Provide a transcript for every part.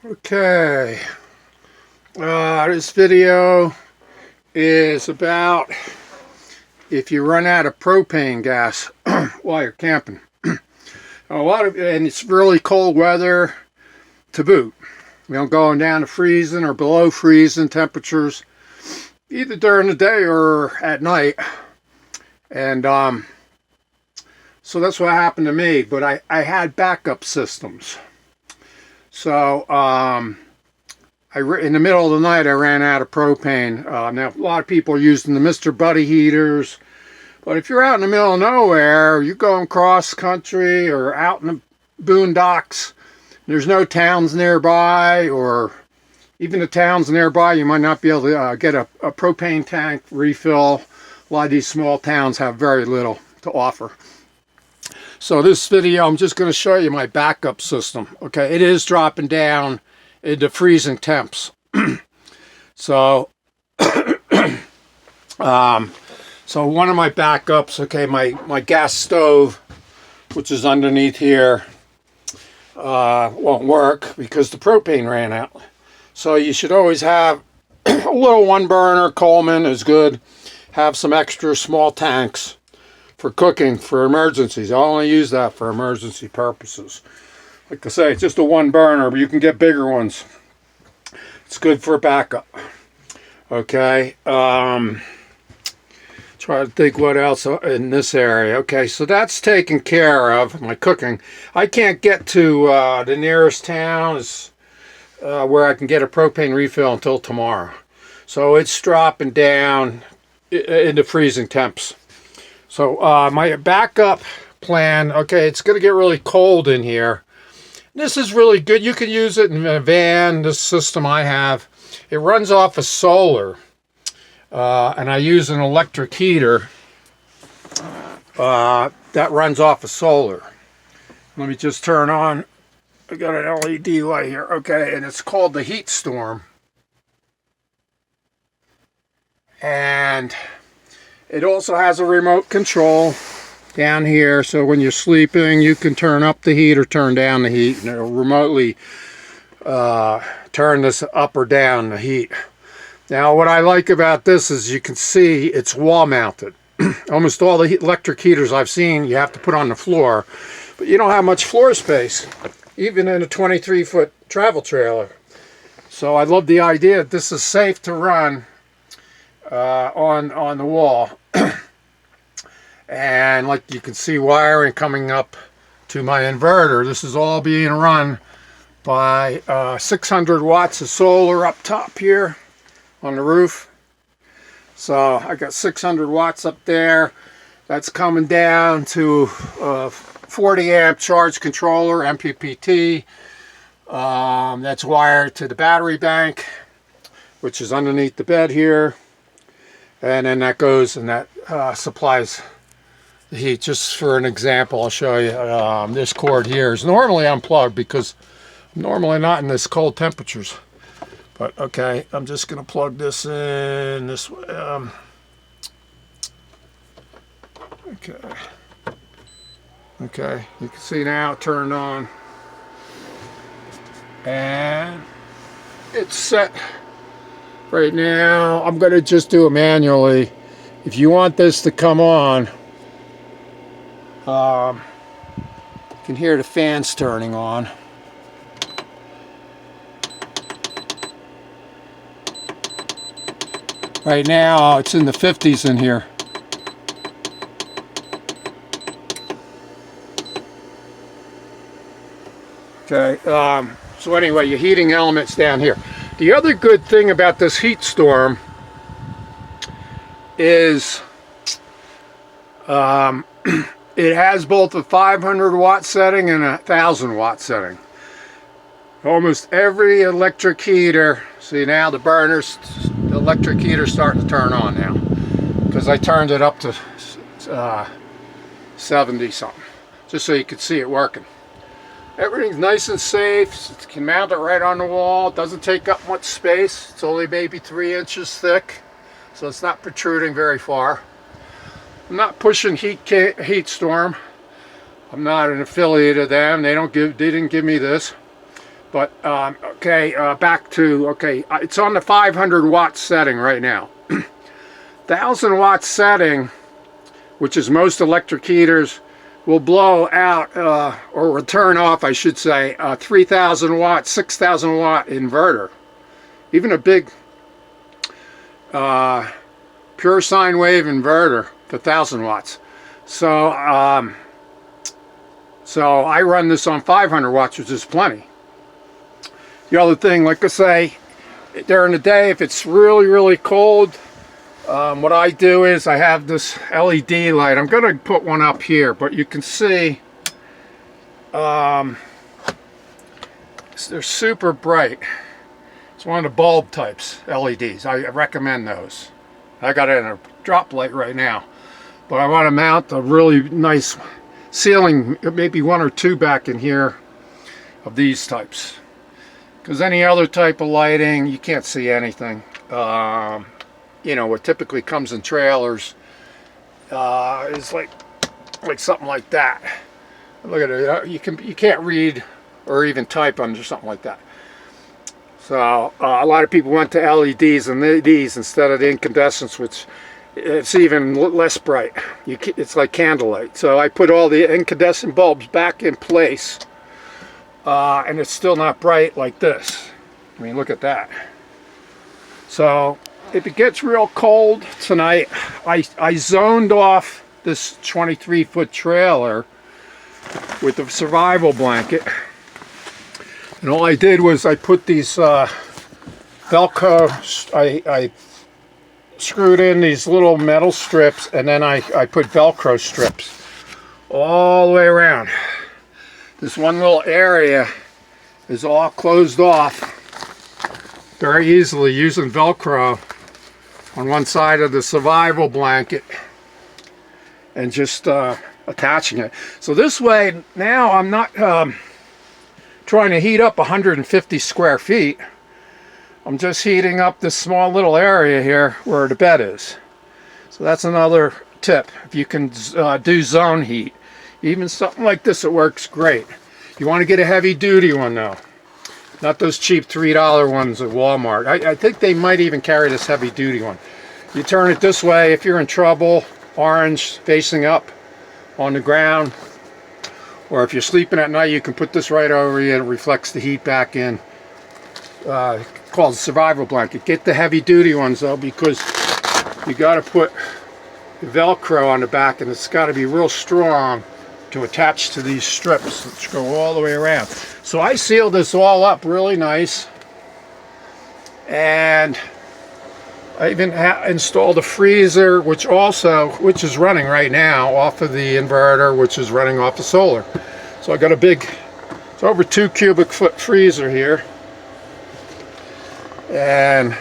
Okay, this video is about if you run out of propane gas while you're camping. And it's really cold weather to boot. Going down to freezing or below freezing temperatures, either during the day or at night. And so that's what happened to me. But I had backup systems. So in the middle of the night, I ran out of propane. Now, a lot of people are using the Mr. Buddy heaters. But if you're out in the middle of nowhere, you're going cross country or out in the boondocks, there's no towns nearby, or even the towns nearby, you might not be able to get a propane tank refill. A lot of these small towns have very little to offer. So this video, I'm just going to show you my backup system. Okay, it is dropping down into freezing temps. So, so one of my backups, okay, my gas stove, which is underneath here, won't work because the propane ran out. So you should always have a little one burner. Coleman is good. Have some extra small tanks for cooking, for emergencies. I only use that for emergency purposes. Like I say, it's just a one burner, but you can get bigger ones. It's good for backup. Okay. Try to think what else in this area. Okay, so that's taken care of, my cooking. I can't get to the nearest towns where I can get a propane refill until tomorrow. So it's dropping down into freezing temps. So my backup plan, okay, it's going to get really cold in here. This is really good. You can use it in a van, this system I have. It runs off of solar, and I use an electric heater that runs off of solar. Let me just turn on. I got an LED light here, okay, and it's called the Heat Storm. And it also has a remote control down here, so when you're sleeping, you can turn up the heat or turn down the heat, and it'll remotely turn this up or down the heat. Now, what I like about this is you can see it's wall mounted. Almost all the electric heaters I've seen, you have to put on the floor, but you don't have much floor space, even in a 23-foot travel trailer. So I love the idea that this is safe to run on the wall. And like you can see wiring coming up to my inverter. This is all being run by 600 watts of solar up top here on the roof. So I got 600 watts up there. That's coming down to 40 amp charge controller, MPPT. That's wired to the battery bank, which is underneath the bed here. And then that goes and that supplies the heat. Just for an example, I'll show you. This cord here is normally unplugged because I'm normally not in this cold temperatures. But okay, I'm just going to plug this in this way. Okay, you can see now it turned on. And it's set. Right now, I'm going to just do it manually. If you want this to come on, you can hear the fans turning on. Right now, it's in the 50s in here. Okay, so anyway, your heating element's down here. The other good thing about this heat storm is it has both a 500 watt setting and a 1000 watt setting. Almost every electric heater, see now the electric heater's starting to turn on now because I turned it up to 70 something, just so you could see it working. Everything's nice and safe. You can mount it right on the wall. It doesn't take up much space. It's only maybe 3 inches thick, so it's not protruding very far. I'm not pushing Heat Storm. I'm not an affiliate of them. They didn't give me this. But okay, back to, okay, it's on the 500 watt setting right now. 1000 watt setting, which is most electric heaters, will blow out, or will turn off, I should say, a 3000 watt, 6000 watt inverter. Even a big pure sine wave inverter for 1000 watts. So, so I run this on 500 watts, which is plenty. The other thing, like I say, during the day, if it's really, really cold, what I do is I have this LED light. I'm going to put one up here, but you can see they're super bright. It's one of the bulb types LEDs. I recommend those. I got it in a drop light right now, but I want to mount a really nice ceiling, maybe one or two back in here of these types. Because any other type of lighting, you can't see anything. You know, what typically comes in trailers is like something like that. Look at it. You can't read or even type under something like that. So a lot of people went to LEDs and these instead of the incandescents, which it's even less bright. It's like candlelight. So I put all the incandescent bulbs back in place. And it's still not bright like this. I mean, look at that. So if it gets real cold tonight, I zoned off this 23-foot trailer with the survival blanket. And all I did was I put these Velcro, I screwed in these little metal strips, and then I put Velcro strips all the way around. This one little area is all closed off very easily using Velcro on one side of the survival blanket and just attaching it. So this way now I'm not trying to heat up 150 square feet. I'm just heating up this small little area here where the bed is. So that's another tip. If you can do zone heat, even something like this, it works great. You want to get a heavy duty one though, not those cheap $3 ones at Walmart. I think they might even carry this heavy duty one. You turn it this way if you're in trouble, orange facing up on the ground, or if you're sleeping at night, you can put this right over you. It reflects the heat back in. Called survival blanket. Get the heavy duty ones though, because you got to put Velcro on the back, and it's got to be real strong to attach to these strips which go all the way around. So I sealed this all up really nice, and I even installed a freezer, which is running right now off of the inverter, which is running off the solar. So I got a big, it's over 2 cubic foot freezer here, and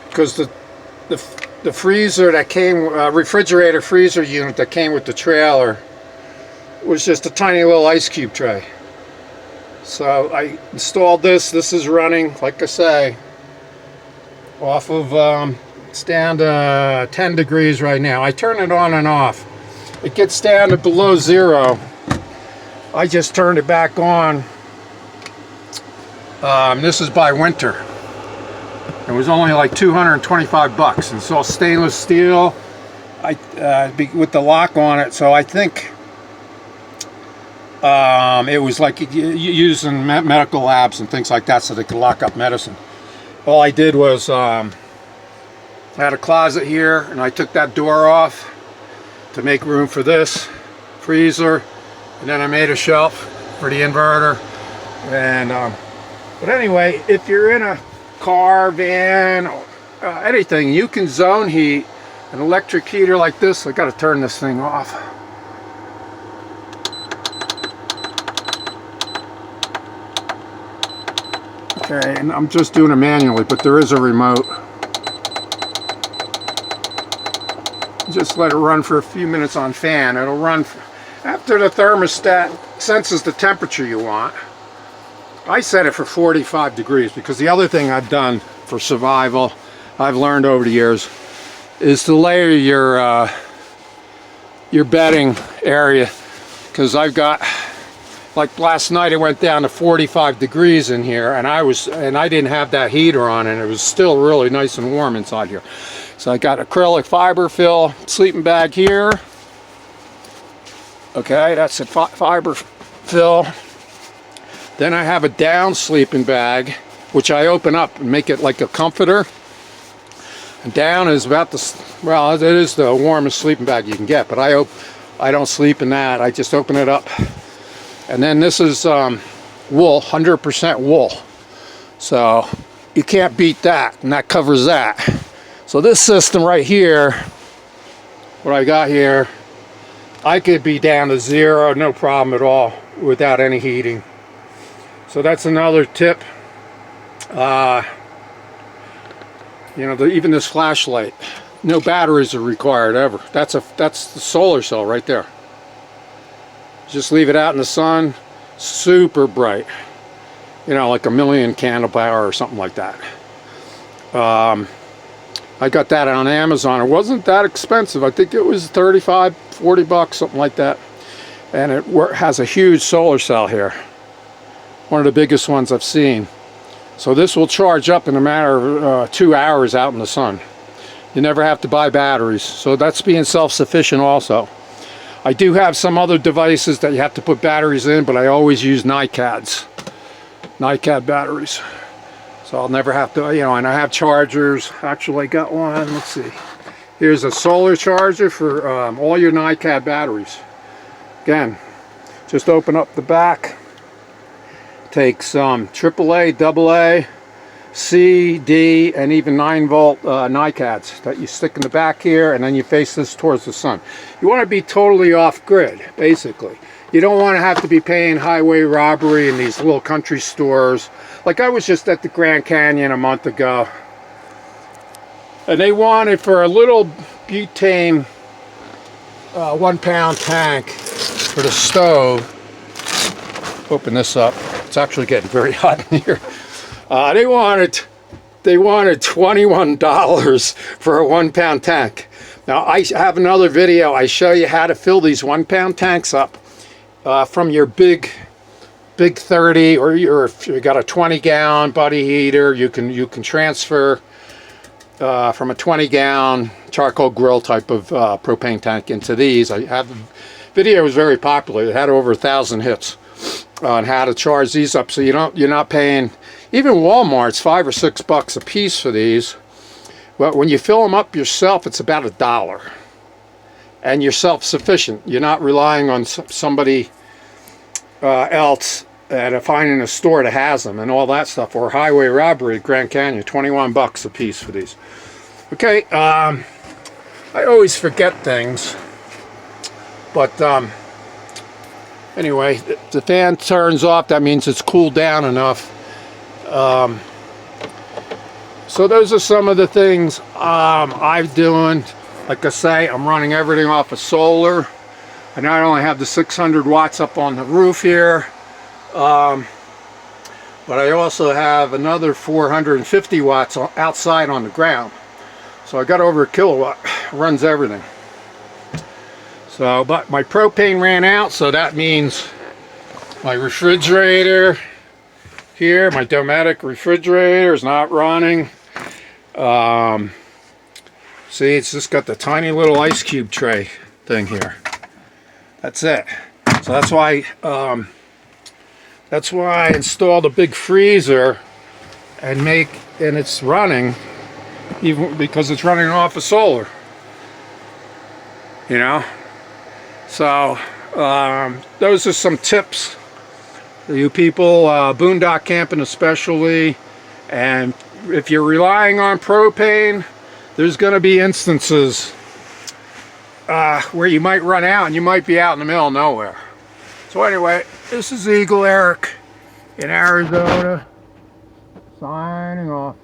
because the freezer that came, refrigerator freezer unit that came with the trailer was just a tiny little ice cube tray. So I installed this. This is running, like I say, off of, it's down to 10 degrees right now. I turn it on and off. It gets down to below 0. I just turned it back on. This is by Winter. It was only like 225 bucks. And it's all stainless steel with the lock on it. So I think it was like using medical labs and things like that so they could lock up medicine. All I did was I had a closet here, and I took that door off to make room for this freezer, and then I made a shelf for the inverter. And but anyway, if you're in a car, van, anything, you can zone heat an electric heater like this. I got to turn this thing off. Okay, and I'm just doing it manually, but there is a remote. Just let it run for a few minutes on fan. It'll run after the thermostat senses the temperature you want. I set it for 45 degrees because the other thing I've done for survival, I've learned over the years, is to layer your bedding area, because I've got Like last night, it went down to 45 degrees in here, and I didn't have that heater on, and it was still really nice and warm inside here. So I got acrylic fiber fill sleeping bag here. Okay, that's a fiber fill. Then I have a down sleeping bag, which I open up and make it like a comforter. And down is about the, well, it is the warmest sleeping bag you can get, but I don't sleep in that. I just open it up. And then this is wool, 100% wool. So you can't beat that, and that covers that. So this system right here, what I got here, I could be down to 0, no problem at all, without any heating. So that's another tip. You know, even this flashlight, no batteries are required ever. That's the solar cell right there. Just leave it out in the sun, super bright. You know, like 1,000,000 candle power or something like that. I got that on Amazon. It wasn't that expensive. I think it was 35, 40 bucks, something like that. And it has a huge solar cell here. One of the biggest ones I've seen. So this will charge up in a matter of 2 hours out in the sun. You never have to buy batteries. So that's being self-sufficient also. I do have some other devices that you have to put batteries in, but I always use NiCads. NiCad batteries. So I'll never have to, you know, and I have chargers. Actually, I got one. Let's see. Here's a solar charger for all your NiCad batteries. Again, just open up the back. Takes AAA, AA, C, D, and even 9-volt NiCads that you stick in the back here, and then you face this towards the sun. You want to be totally off-grid, basically. You don't want to have to be paying highway robbery in these little country stores. Like I was just at the Grand Canyon a month ago, and they wanted for a little butane 1-pound tank for the stove. Open this up. It's actually getting very hot in here. They wanted $21 for a 1-pound tank. Now I have another video. I show you how to fill these 1-pound tanks up from your big 30, or if you got a 20-gallon buddy heater, you can transfer from a 20-gallon charcoal grill type of propane tank into these. I have the video was very popular. It had over 1,000 hits on how to charge these up, so you're not paying. Even Walmart's $5 or $6 a piece for these. But when you fill them up yourself, it's about $1, and you're self-sufficient. You're not relying on somebody else at finding a store that has them and all that stuff, or highway robbery at Grand Canyon. 21 bucks a piece for these. Okay, I always forget things, but anyway, if the fan turns off, that means it's cooled down enough. So those are some of the things I'm doing. Like I say, I'm running everything off of solar. I not only have the 600 watts up on the roof here, but I also have another 450 watts outside on the ground. So I got over a kilowatt, runs everything. So, but my propane ran out, so that means my refrigerator here, my Dometic refrigerator is not running. See, it's just got the tiny little ice cube tray thing here. That's it. So that's why I installed a big freezer and it's running, even because it's running off of solar. You know. So those are some tips for you people, boondock camping especially. And if you're relying on propane, there's going to be instances where you might run out and you might be out in the middle of nowhere. So anyway, this is Eagle Eric in Arizona, signing off.